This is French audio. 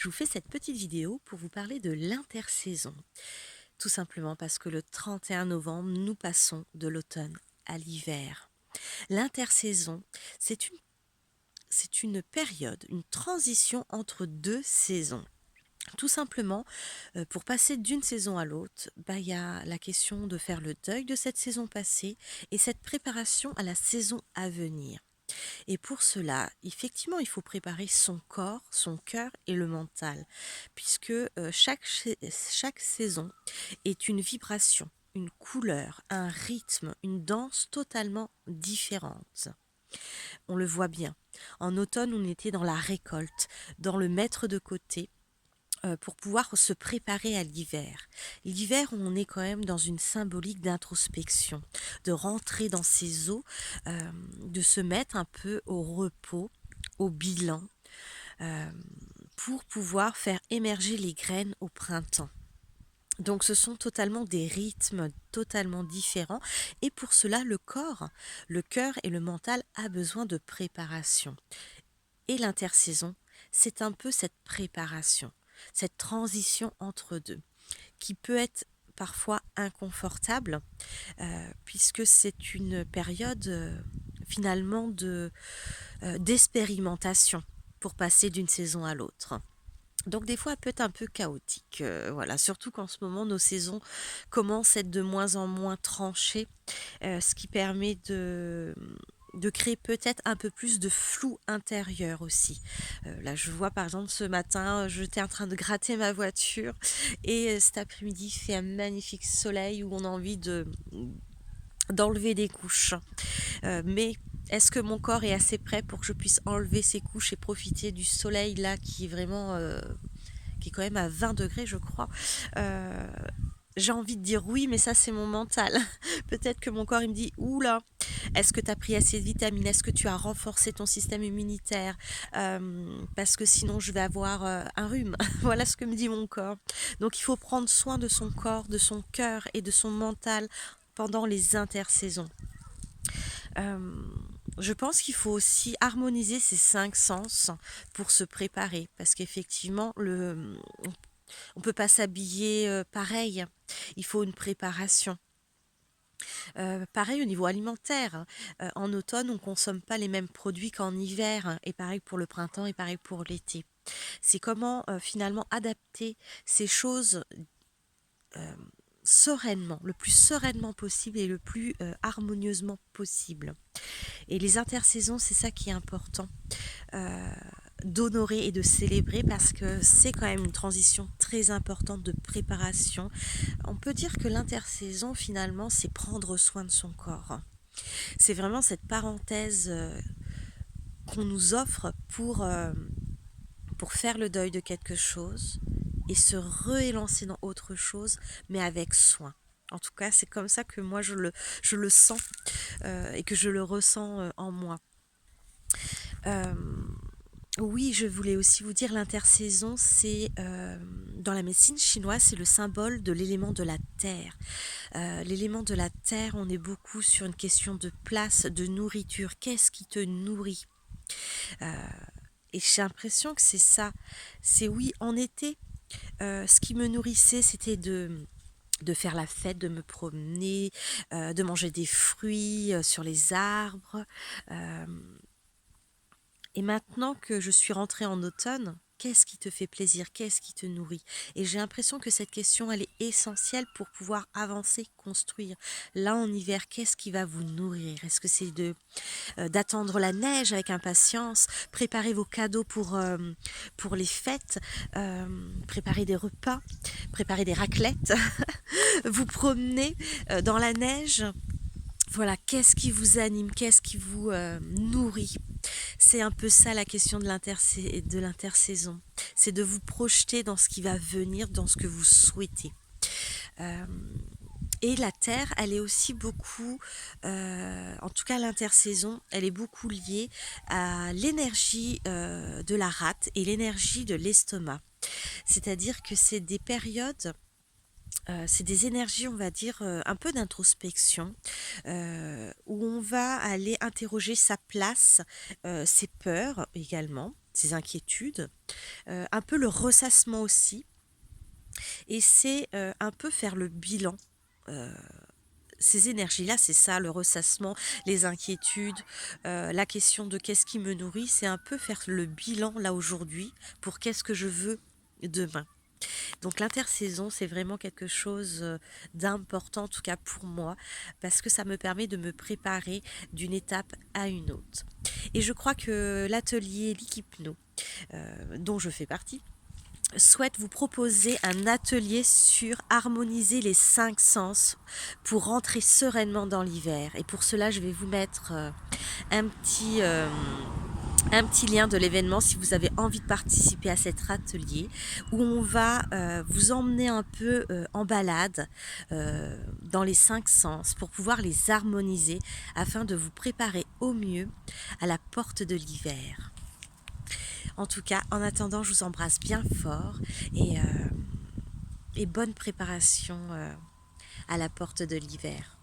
Je vous fais cette petite vidéo pour vous parler de l'intersaison. Tout simplement parce que le 31 novembre, nous passons de l'automne à l'hiver. L'intersaison, c'est une, c'est une période, une transition entre deux saisons. Tout simplement, pour passer d'une saison à l'autre, il y a la question de faire le deuil de cette saison passée et cette préparation à la saison à venir. Et pour cela, effectivement, il faut préparer son corps, son cœur et le mental, puisque chaque saison est une vibration, une couleur, un rythme, une danse totalement différente. On le voit bien. En automne, on était dans la récolte, dans le mettre de côté pour pouvoir se préparer à l'hiver. L'hiver, on est quand même dans une symbolique d'introspection, de rentrer dans ses eaux, de se mettre un peu au repos, au bilan, euh, pour pouvoir faire émerger les graines au printemps. Donc ce sont totalement des rythmes totalement différents et pour cela le corps, le cœur et le mental a besoin de préparation. Et l'intersaison, c'est un peu cette préparation, cette transition entre deux, qui peut être parfois inconfortable, puisque c'est une période finalement d'expérimentation pour passer d'une saison à l'autre. Donc des fois, elle peut être un peu chaotique, voilà. Surtout qu'en ce moment, nos saisons commencent à être de moins en moins tranchées, ce qui permet de créer peut-être un peu plus de flou intérieur aussi. Là, je vois par exemple ce matin, j'étais en train de gratter ma voiture et cet après-midi, il fait un magnifique soleil où on a envie d'enlever des couches. Mais est-ce que mon corps est assez prêt pour que je puisse enlever ces couches et profiter du soleil là qui est vraiment qui est quand même à 20 degrés, je crois. Euh, j'ai envie de dire oui, mais ça, c'est mon mental. Peut-être que mon corps, il me dit, oula, est-ce que tu as pris assez de vitamines? Est-ce que tu as renforcé ton système immunitaire? Parce que sinon, je vais avoir un rhume. Voilà ce que me dit mon corps. Donc, il faut prendre soin de son corps, de son cœur et de son mental pendant les intersaisons. Euh, je pense qu'il faut aussi harmoniser ces cinq sens pour se préparer, parce qu'effectivement, on peut pas s'habiller pareil. Il faut une préparation. Pareil au niveau alimentaire, hein. En automne, on consomme pas les mêmes produits qu'en hiver, hein, et pareil pour le printemps et pareil pour l'été. C'est comment finalement adapter ces choses euh, sereinement, le plus sereinement possible et le plus harmonieusement possible. Et les intersaisons, c'est ça qui est important. Euh, d'honorer et de célébrer parce que c'est quand même une transition très importante de préparation. On peut dire que l'intersaison finalement c'est prendre soin de son corps. C'est vraiment cette parenthèse qu'on nous offre pour faire le deuil de quelque chose et se réélancer dans autre chose mais avec soin. En tout cas, c'est comme ça que moi je le sens et que je le ressens en moi. Euh, Oui, je voulais aussi vous dire, l'intersaison, c'est dans la médecine chinoise, c'est le symbole de l'élément de la terre. L'élément de la terre, on est beaucoup sur une question de place, de nourriture. Qu'est-ce qui te nourrit? Euh, et j'ai l'impression que c'est ça. C'est oui, en été, ce qui me nourrissait, c'était de faire la fête, de me promener, de manger des fruits sur les arbres. Euh, Et maintenant que je suis rentrée en automne, qu'est-ce qui te fait plaisir? Qu'est-ce qui te nourrit? Et j'ai l'impression que cette question, elle est essentielle pour pouvoir avancer, construire. Là, en hiver, qu'est-ce qui va vous nourrir? Est-ce que c'est d'attendre la neige avec impatience, préparer vos cadeaux pour les fêtes, préparer des repas, préparer des raclettes, vous promener dans la neige? Voilà, qu'est-ce qui vous anime? Qu'est-ce qui vous nourrit? C'est un peu ça la question de l'intersaison. C'est de vous projeter dans ce qui va venir, dans ce que vous souhaitez. Euh, et la Terre, elle est aussi beaucoup, en tout cas l'intersaison, elle est beaucoup liée à l'énergie de la rate et l'énergie de l'estomac. C'est-à-dire que c'est des périodes c'est des énergies, on va dire, un peu d'introspection, où on va aller interroger sa place, ses peurs également. ces inquiétudes, un peu le ressassement aussi, et c'est un peu faire le bilan. euh, ces énergies-là, c'est ça, le ressassement, les inquiétudes, la question de qu'est-ce qui me nourrit, c'est un peu faire le bilan là aujourd'hui pour qu'est-ce que je veux demain. Donc l'intersaison, c'est vraiment quelque chose d'important, en tout cas pour moi, parce que ça me permet de me préparer d'une étape à une autre. Et je crois que l'atelier L'Hypno, dont je fais partie, souhaite vous proposer un atelier sur harmoniser les cinq sens pour rentrer sereinement dans l'hiver. Et pour cela, je vais vous mettre un petit... euh, un petit lien de l'événement si vous avez envie de participer à cet atelier où on va vous emmener un peu en balade dans les cinq sens pour pouvoir les harmoniser afin de vous préparer au mieux à la porte de l'hiver. En tout cas, en attendant, je vous embrasse bien fort et bonne préparation à la porte de l'hiver.